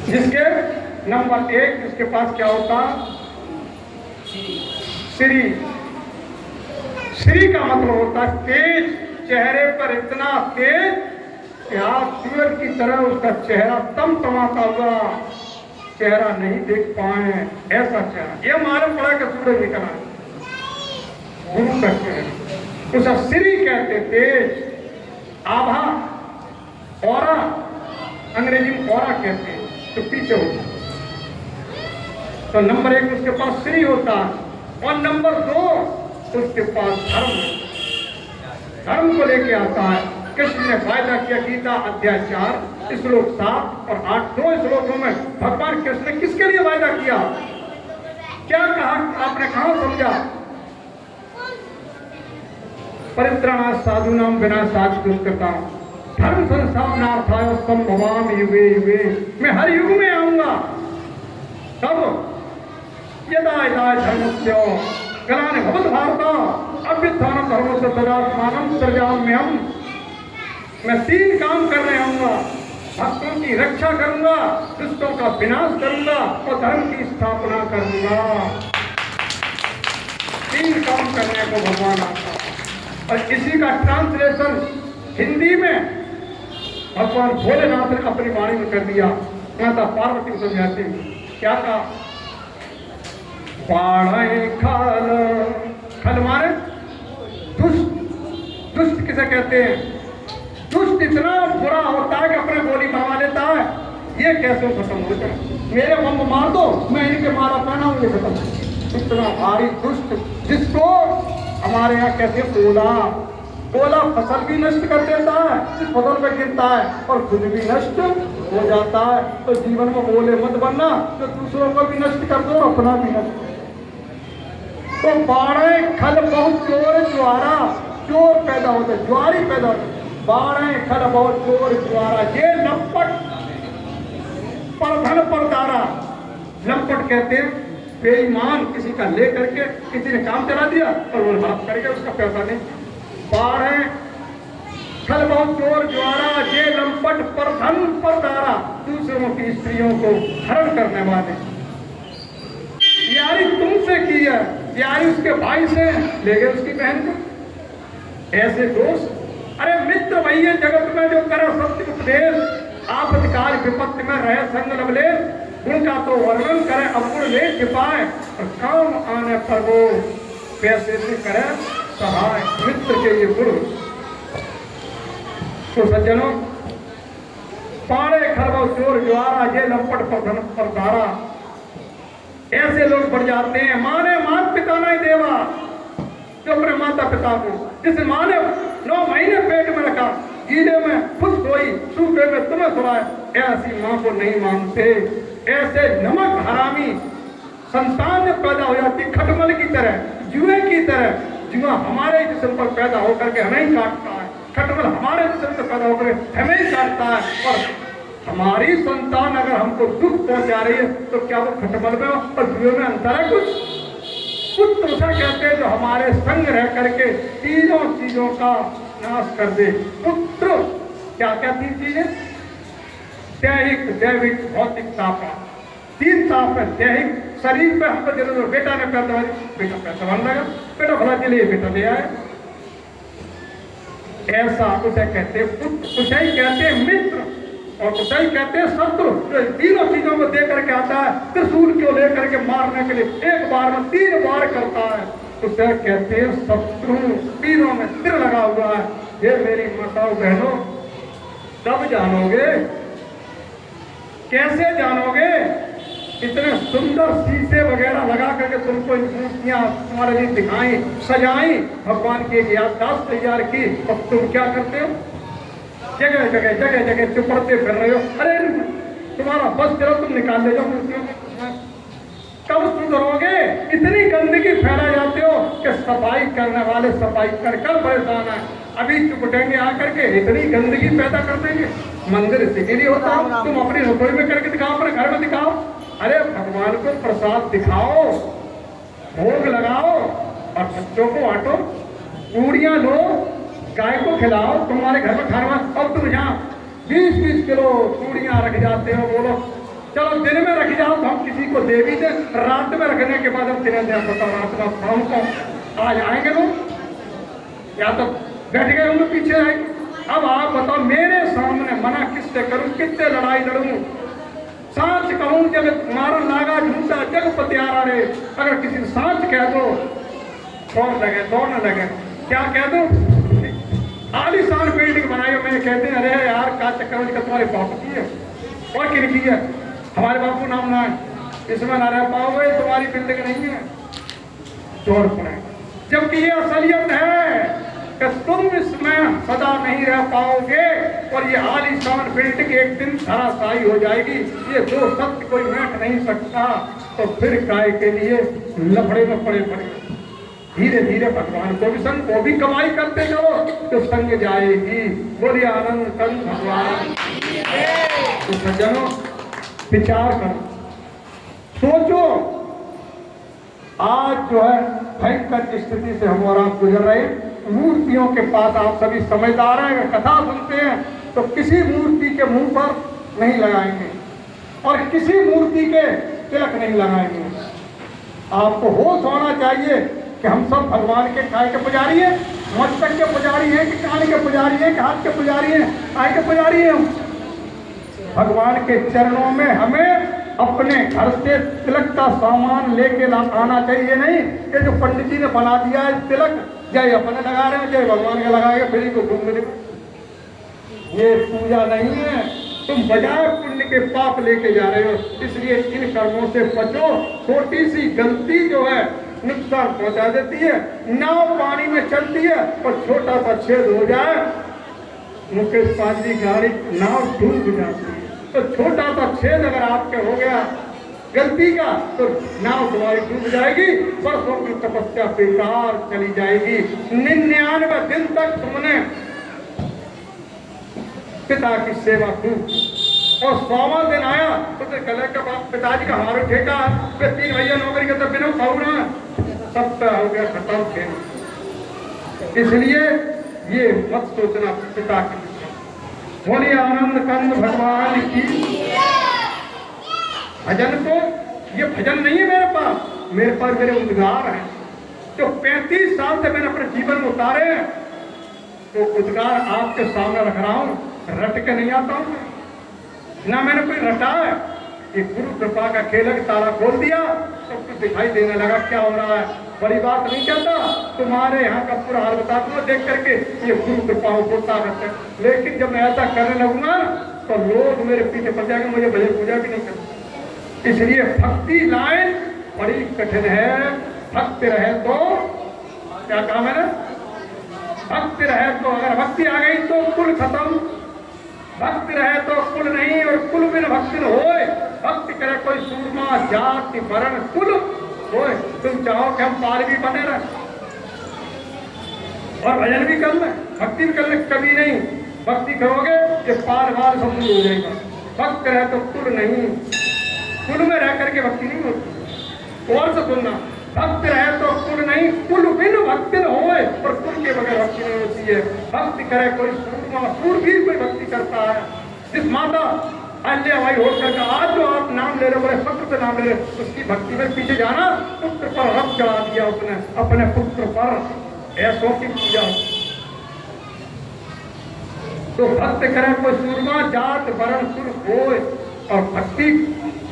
जिसके नंबर 1 जिसके पास क्या होता, श्री। श्री का मतलब होता है तेज, चेहरे पर इतना तेज कि आप सूरज की तरह उसका चेहरा तमतमाता हुआ चेहरा नहीं देख पाए, ऐसा चेहरा। ये मालूम पड़ा कि सूरज निकला, गुरु का चेहरा, उसे श्री कहते, तेज, आभा, औरा, अंग्रेजी में औरा कहते हैं, तो पीछे होता। तो नंबर 1 उसके पास श्री होता है, और नंबर 2 उसके पास धर्म, धर्म को लेके आता है। कृष्ण ने वायदा किया, गीता अध्याय 4 श्लोक 7 और 8, 2 श्लोकों में भगवान कृष्ण ने किसके लिए वायदा किया, क्या कहा, आपने कहां समझा? परित्राणाय साधूनां विनाशाय दुष्कृतां धर्म संस्थापनार्थाय संभवामि युगे युगे। मैं हर युग में आऊंगा। तब यदा यदा धर्मस्य ग्लानिर्भवति भारत अभ्युत्थानं धर्मस्य तदात्मानं सृजाम्यहम्। मैं 3 काम करने आऊंगा, भक्तों की रक्षा करूंगा, दुष्टों का विनाश करूंगा और धर्म की स्थापना करूंगा। 3 काम करने को भगवान आता है। और इसी का ट्रांसलेशन हिंदी में भगवान भोलेनाथ ने अपनी वाणी में कर दिया। माता पार्वती को समझाती, क्या कहा? खल, खल मारे दुष्ट। दुष्ट किसे कहते हैं? दुष्ट इतना बुरा होता है कि अपने गोली मारवा लेता है। ये कैसे खत्म होता है? मेरे बम मार दो, मैं इनके मारा पहना ये खत्म। इतना भारी दुष्ट, जिसको हमारे यहाँ कहते हैं ओला। ओला फसल भी नष्ट कर देता है, जिस फसल पे गिरता है, और खुद भी नष्ट हो जाता है। तो जीवन में ओले मत बनना, तो दूसरों को भी नष्ट कर दो, अपना भी नष्ट। तो बाढ़े खल बहुत चोर ज्वारा, चोर पैदा होते, ज्वारी पैदा होते। बाढ़े खल बहुत चोर ज्वारा, ये लंपट परधन परदारा। लंपट कहते हैं बेईमान, किसी का ले करके किसी ने काम चला दिया और वो हाथ करके उसका पैसा नहीं। बाढ़े खल बहुत चोर ज्वारा, ये लंपट परधन परदारा, दूसरों की स्त्रियों को हरण करने वाले। यारी तुमसे की है, यारी उसके भाई से ले गए उसकी बहन को। ऐसे दोस्त, अरे मित्र वही है जगत में जो करे सत्य उपदेश, आपत्काल विपत्ति में रहे संग लवलेश। उनका तो वर्णन करे अपुर ले छिपाए, और काम आने पर वो पैसे से करे सहाय। मित्र के ये गुरु। तो सज्जनों, पाड़े खरबो चोर ज्वारा, ये लंपट परधन परदारा, ऐसे लोग बढ़ जाते हैं। माँ ने माता पिता नहीं देवा, जो अपने माता पिता को, जिस माँ ने 9 महीने पेट में रखा, गीले में खुश सोई, सूखे में तुम्हें सुनाए, ऐसी माँ को नहीं मानते। ऐसे नमक हरामी संतान पैदा हो जाती, खटमल की तरह, जुए की तरह। जुआ हमारे जिस्म पर पैदा होकर के हमें ही काटता है, खटमल हमारे जिस्म पर पैदा होकर हमें ही काटता है। और हमारी संतान अगर हमको दुख पहुंचा रही है तो क्या वो खटमल में और जुए में अंतर है? कुछ पुत्र उसे कहते हैं जो हमारे संग रह करके तीनों चीजों का नाश कर दे। पुत्र क्या क्या 3 चीजें? दैहिक, दैविक, भौतिक ताप। 3 ताप है। दैहिक, शरीर पे हमको जरूरत, बेटा ने पैदा, बेटा पैसा बन लगा, बेटा भला के लिए बेटा ले आए, ऐसा उसे कहते हैं पुत्र। उसे ही कहते हैं मित्र, और उसे ही कहते हैं शत्रु। तो तीनों चीजों को दे करके आता है, त्रिशूल को लेकर के मारने के लिए एक बार में 3 बार करता है, उसे कहते हैं शत्रु। तीनों में तिर लगा हुआ है। ये मेरी माताओं बहनों, तब जानोगे, कैसे जानोगे? इतने सुंदर शीशे वगैरह लगा करके तुमको मूर्तियां तुम्हारे लिए दिखाई, सजाई, भगवान की एक याददाश्त तैयार की, और तुम क्या करते हो? जगह जगह जगह जगह चुपड़ते फिर रहे हो। अरे तुम्हारा बस चलो, तुम निकाल ले जाओ मूर्तियों को। कब सुधरोगे? इतनी गंदगी फैला जाते हो कि सफाई करने वाले सफाई कर कर परेशान है। अभी चुपटेंगे आकर के, इतनी गंदगी पैदा कर देंगे। मंदिर इसी लिए होता है, तुम अपनी रसोई में करके दिखाओ, अपने घर में दिखाओ। अरे भगवान को प्रसाद दिखाओ, भोग लगाओ, और बच्चों को बांटो, पूड़ियां लो, गाय को खिलाओ। तुम्हारे घर में खाना, अब तुम यहाँ 20-20 किलो पूड़ियां रख जाते हो। बोलो चलो दिन में रख जाओ तो हम किसी को दे भी दें, रात में रखने के बाद हम दिन दें पता रात में शाम को आ जाएंगे लोग, या तो बैठ गए होंगे पीछे आएंगे। अब आप बताओ मेरे सामने मना किससे करूं, किससे लड़ाई लड़ूं? सांच कहूं जब मारा नागा झूठा जग पतियारा रे, अगर किसी ने सांच कह दो कौन लगे दौड़ने लगे, क्या कह दो आलीशान बिल्डिंग बनाई हो, मैंने कहते हैं अरे यार का चक्कर का तुम्हारे बापू की है और किन की है, हमारे बापू नाम ना है, इसमें ना रह पाओगे, तुम्हारी बिल्डिंग नहीं है, जोड़ पड़े। जबकि ये असलियत है कि तुम इसमें सदा नहीं रह पाओगे और ये आलीशान बिल्डिंग एक दिन धराशायी हो जाएगी। ये दो सत्य कोई मिट नहीं सकता, तो फिर काय के लिए लफड़े में पड़े पड़े। धीरे धीरे भगवान को भी संग, वो भी कमाई करते जाओ तो संग जाएगी। बोलिए आनंद कंद भगवान। तो सज्जनों विचार करो, सोचो, आज जो है भयंकर स्थिति से हम और आप गुजर रहे हैं। मूर्तियों के पास आप सभी समझदार हैं, कथा सुनते हैं तो किसी मूर्ति के मुंह पर नहीं लगाएंगे और किसी मूर्ति के तिलक नहीं लगाएंगे। आपको होश होना चाहिए कि हम सब भगवान के काय के पुजारी हैं, मस्तक के पुजारी हैं कि कान के पुजारी हैं कि हाथ के पुजारी हैं, काय के पुजारी हैं हम। भगवान के चरणों में हमें अपने घर से तिलक का सामान लेके आना चाहिए, नहीं कि जो पंडित जी ने बना दिया है तिलक, जय अपने लगा रहे हैं, जय भगवान के लगाएंगे, फिर को घूम मिले। ये पूजा नहीं है, तुम बजाय पुण्य के पाप लेके जा रहे हो, इसलिए इन कर्मों से बचो। छोटी सी गलती जो है नुकसान पहुंचा देती है। नाव पानी में चलती है और छोटा सा छेद हो जाए, मुकेश पाजी गाड़ी नाव डूब जाती है। तो छोटा सा छेद अगर आपके हो गया गलती का तो नाव तुम्हारी डूब जाएगी, वर्षों की तपस्या बेकार चली जाएगी। 99 दिन तक तुमने पिता की सेवा की और 100वां दिन आया तो गले का बाप पिताजी का हार ठेका, 3 भैया नौकरी के तब बिना खाऊना, सब हो गया खत्म खेल। इसलिए ये मत सोचना पिता की। बोलिए आनंद कंद भगवान की। भजन को, ये भजन नहीं है मेरे पास मेरे उद्गार हैं जो 35 साल से मैंने अपने जीवन में उतारे हैं, तो उद्गार आपके सामने रख रहा हूं। रट के नहीं आता हूं ना, मैंने कोई रटा है। ये गुरु कृपा का खेल है, तारा खोल दिया सब कुछ दिखाई देने लगा क्या हो रहा है। बड़ी बात नहीं कहता, तुम्हारे यहाँ का पूरा हाल बता दूंगा देख करके, ये गुरु कृपा होता रहता है। लेकिन जब मैं ऐसा करने लगूंगा तो लोग मेरे पीछे पड़ जाएंगे, मुझे भजन पूजा भी नहीं करते। इसलिए भक्ति लाइन बड़ी कठिन है। भक्ति रहे तो क्या काम है ना, भक्ति रहे तो, अगर भक्ति आ गई तो कुल खत्म, भक्ति रहे तो कुल नहीं, और कुल बिन भक्ति न होए। भक्ति करे कोई सूरमा जाति वर्ण कुल होए। तुम चाहो कि हम पार भी बने रहे और भजन भी कर ले, भक्ति भी कर ले, कभी नहीं। भक्ति करोगे कि पार वार सब दूर हो जाएगा। भक्त रहे तो कुल नहीं, कुल में रह करके भक्ति नहीं होती। और से सुनना, भक्त रहे तो कुल नहीं, कुल बिन भक्ति न होए, और कुल के बगैर भक्ति नहीं होती है। भक्ति करे कोई सूरमा, सूरवीर कोई भक्ति करता है। जिस माता अल्ले भाई होकर का आज जो आप नाम ले रहे, बड़े फक्र से नाम ले रहे, उसकी भक्ति में पीछे जाना। पुत्र पर रब चढ़ा दिया उसने, अपने पुत्र पर ऐसों की पूजा। तो भक्त करे कोई सूरमा जात वर्ण कुल होए, और भक्ति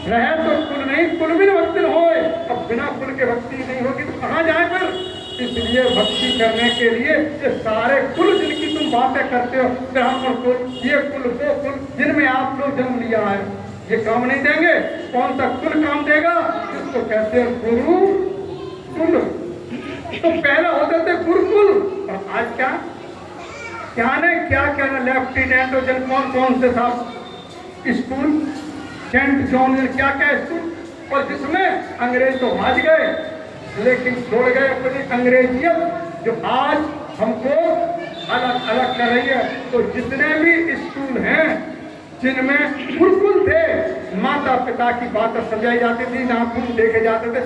रहे तो कुल नहीं, कुल बिन भक्ति होए। अब बिना कुल के भक्ति नहीं होगी तो कहाँ जाए फिर। इसलिए भक्ति करने के लिए ये सारे कुल जिनकी तुम बातें करते हो, ब्राह्मण कुल, ये कुल, वो कुल, जिनमें आप लोग जन्म लिया है, ये काम नहीं देंगे। कौन सा कुल काम देगा? इसको कहते हैं गुरु कुल। तो पहले होते थे गुरुकुल, और आज क्या क्या ने क्या क्या ना, लेफ्टिनेंट और जन कौन से था स्कूल, सेंट जॉन, क्या क्या स्कूल, और जिसमें अंग्रेज तो भाज गए लेकिन छोड़ गए अपनी अंग्रेजियत जो आज हमको अलग अलग कर रही है। तो जितने भी स्कूल हैं जिनमें गुरुकुल थे, माता पिता की बातें समझाई जाती थी, नाखून देखे जाते थे,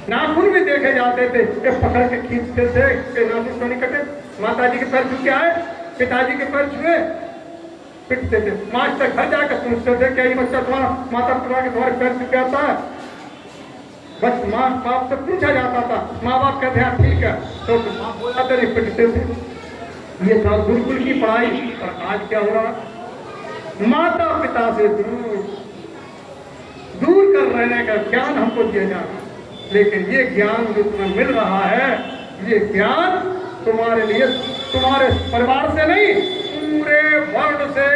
नाखून भी देखे जाते थे, ये पकड़ के खींचते थे कि नाखून तो नहीं कटे। माता जी के पैर छू के आए, पिताजी के पैर छुए, पिटते थे। मास्टर घर जाकर पूछते थे क्या ये बच्चा तुम्हारा माता पिता के तुम्हारे पैर छू आता है? बस माँ बाप से पूछा जाता था, माँ बाप कहते हैं ठीक है, तो माँ बोला नहीं पिटते थे। ये था गुरुकुल की पढ़ाई। और आज क्या हो रहा? माता पिता से दूर कर रहने का ज्ञान हमको दिया जा रहा है। लेकिन ये ज्ञान जो तुम्हें मिल रहा है, ये ज्ञान तुम्हारे लिए, तुम्हारे परिवार से नहीं, पूरे वर्ल्ड से,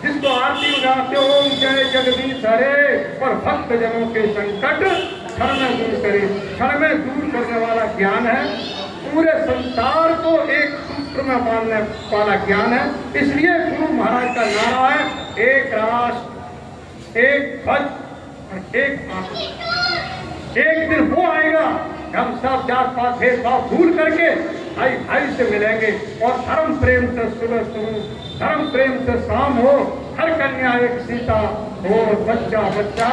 जिसको आरती उगाते हो जय जगदीश हरे और भक्त जनों के संकट क्षण में दूर करे, क्षण में दूर करने वाला ज्ञान है। पूरे संसार को एक सूत्र में बांधने वाला ज्ञान है। इसलिए गुरु महाराज का नारा है, एक राष्ट्र, एक ध्वज और एक आत्मा। एक दिन वो आएगा, हम सब जात पात भेदभाव भूल करके भाई भाई से मिलेंगे और धर्म प्रेम से सुबह शुरू, धर्म प्रेम से शाम हो, हर कन्या एक सीता हो, बच्चा बच्चा।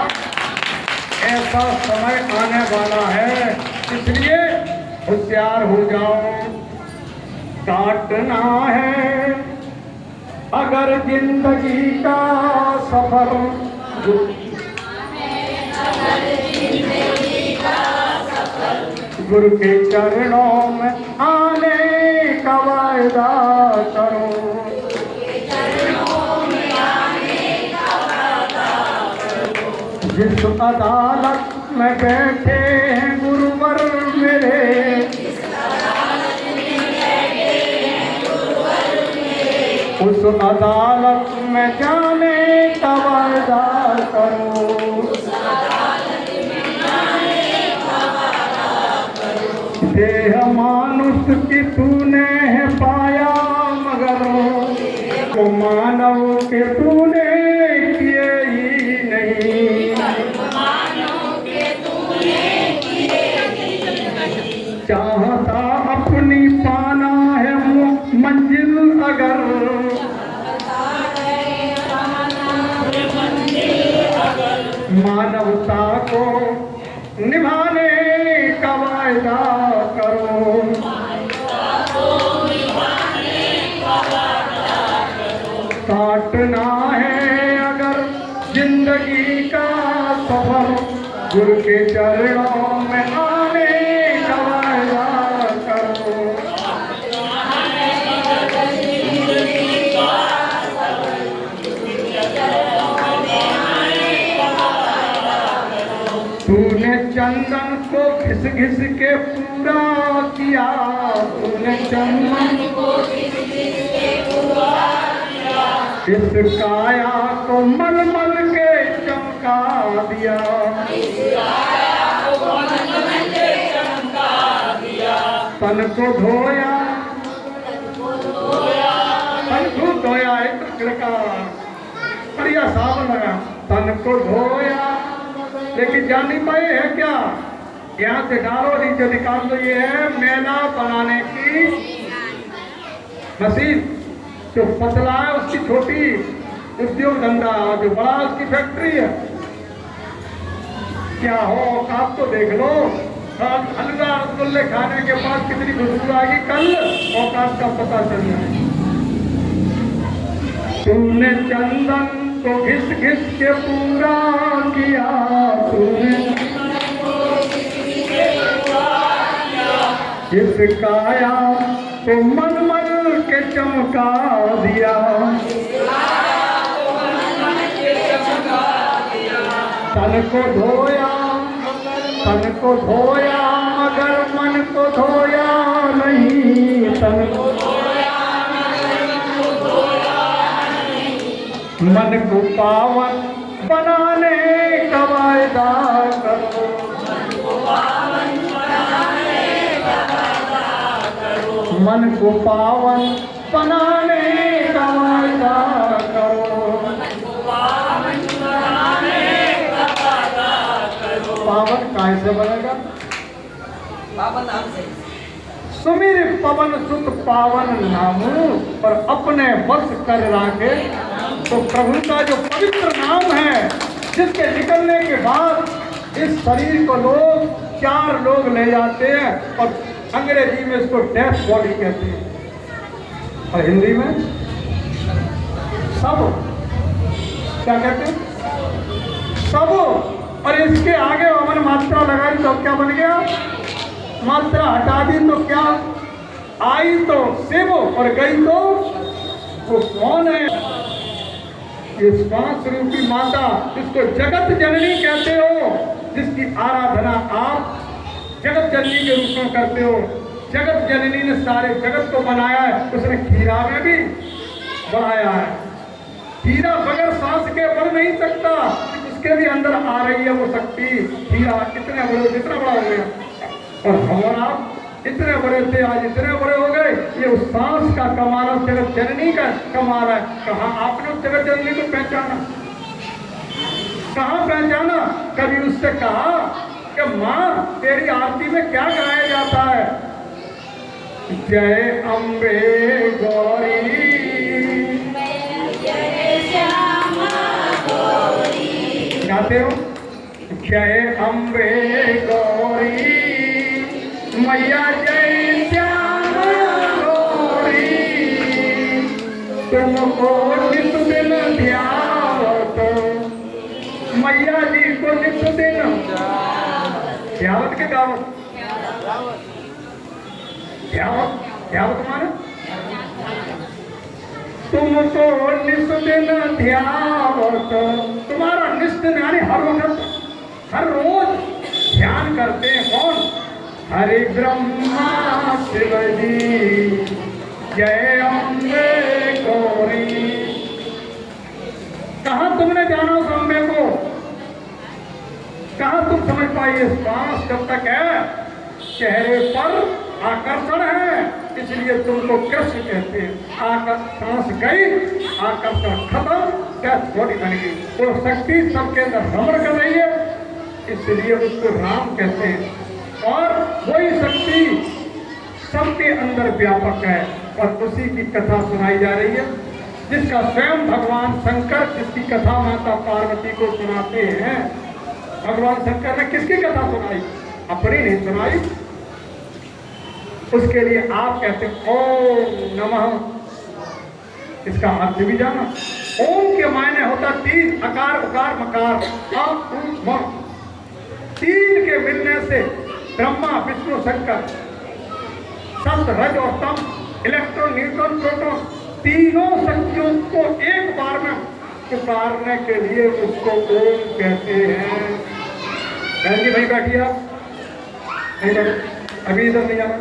ऐसा समय आने वाला है, इसलिए होशियार हो जाओ। काटना है अगर जिंदगी का सफर, गुरु के चरणों में आने का वायदा करो। जिस अदालत में बैठे हैं गुरुवर मेरे, उस अदालत में जाने का वायदा करो। देह मानुष की तूने है पाया मगर वो मानव के तूने किए ही नहीं। चाहता अपनी पाना है मंजिल अगर, मानवता को निभाने का वायदा करो। काटना है अगर जिंदगी का सफर, गुरु के चरणों में आने का वायदा करो। तूने चंदन को घिस घिस के पूरा किया, तूने चंदन को घिस घिस के पूरा किया, इस काया को मल मल के चमका दिया, इस काया को मल मल के चमका दिया। तन को धोया, तन को धोया, एक छिड़का बढ़िया साबुन लगा, तन को धोया, लेकिन जान नहीं पाए है क्या? यहाँ से डालो नीचे निकाल दो। ये है मैदा बनाने की मशीन। जो पतला है उसकी छोटी उद्योग धंधा, जो बड़ा उसकी फैक्ट्री है। क्या हो औकात तो देख लो। हलवा रसगुल्ले खाने के बाद कितनी खुशबू आएगी, कल औकात का पता चल जाए। तूने चंदन तो घिस घिस के पूरा किया, तूने इस काया तो मन मन के चमका दिया, तन को धोया, तन को धोया मगर मन को धोया नहीं, तन को मन को पावन बनाने का वायदा करो, मन को पावन बनाने का वायदा करो। पावन कैसे बनेगा? पावन नाम से। सुमिर पवन सुत पावन नामू, और अपने वश कर राखे। तो प्रभु का जो पवित्र नाम है, जिसके निकलने के बाद इस शरीर को लोग 4 लोग ले जाते हैं, और अंग्रेजी में इसको डेथ बॉडी कहते हैं, और हिंदी में सब क्या कहते हैं? सब। और इसके आगे हमने मात्रा लगाई तो क्या बन गया? मात्रा हटा दी तो क्या? आई तो शिव और गई तो वो कौन है? ये श्वास रूपी माता, जिसको जगत जननी कहते हो, जिसकी आराधना आप जगत जननी के रूप में करते हो। जगत जननी ने सारे जगत को बनाया है, उसने खीरा में भी बढ़ाया है। खीरा बगैर सांस के बढ़ नहीं सकता, उसके भी अंदर आ रही है वो शक्ति। खीरा इतने बड़े, जितना बड़ा हो गया, और हम आप इतने बड़े थे, आज इतने बड़े हो गए। ये उस सांस का कमाल है, जगत जननी का कमाल है। कहाँ आपने उस जगत जननी को पहचाना? कहाँ पहचाना? कभी उससे कहा कि माँ तेरी आरती में क्या गाया जाता है? जय अम्बे गौरी, गाते हो? जय अम्बे गौरी मैया, जय श्यामा गौरी, तुमको नित दिन ध्यावत, मैया जी को नित दिन ध्यावत के गावत। ध्यावत, ध्यावत माने तुमको नित दिन ध्यावत। तुम्हारा नित दिन यानी हर वक्त, हर रोज ध्यान करते हैं। कौन? हरि ब्रह्मा शिव जी, जय अम्बे गौरी। कहाँ तुमने जाना उस अम्बे को? कहाँ तुम समझ पाई? श्वास जब तक है चेहरे पर आकर्षण है, इसलिए तुमको कृष्ण कहते हैं। सांस गई, आकर्षण खत्म, क्या थोड़ी बन गई। वो शक्ति सबके अंदर भ्रमण कर रही है, इसलिए उसको राम कहते हैं। और वही शक्ति सबके अंदर व्यापक है, और उसी की कथा सुनाई जा रही है, जिसका स्वयं भगवान शंकर, जिसकी कथा माता पार्वती को सुनाते हैं। भगवान शंकर ने किसकी कथा सुनाई? अपनी नहीं सुनाई। उसके लिए आप कहते हैं ओम नमः, इसका अर्थ भी जाना। ओम के मायने होता तीन, अकार उकार मकार, आ तीन के मिलने से ब्रह्मा विष्णु शंकर, सत रज और तम, इलेक्ट्रॉन न्यूट्रॉन प्रोटॉन, तीनों शक्तियों को एक बार में पुकारने के लिए उसको ओम कहते हैं। बहन जी भाई बैठिए, आप नहीं बैठे, अभी इधर नहीं जाना,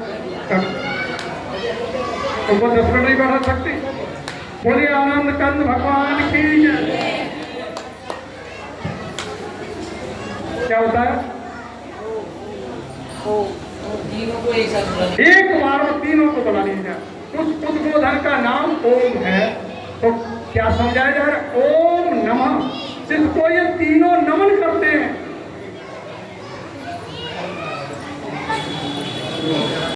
तुमको 10 मिनट नहीं बैठा सकती। बोलिए आनंद कंद भगवान की जय। क्या होता है? एक बार में तीनों को बुला लीजिए। उस उद्बोधन का नाम ओम है। तो क्या समझाया जा रहा है? ओम नमः, जिसको ये तीनों नमन करते हैं,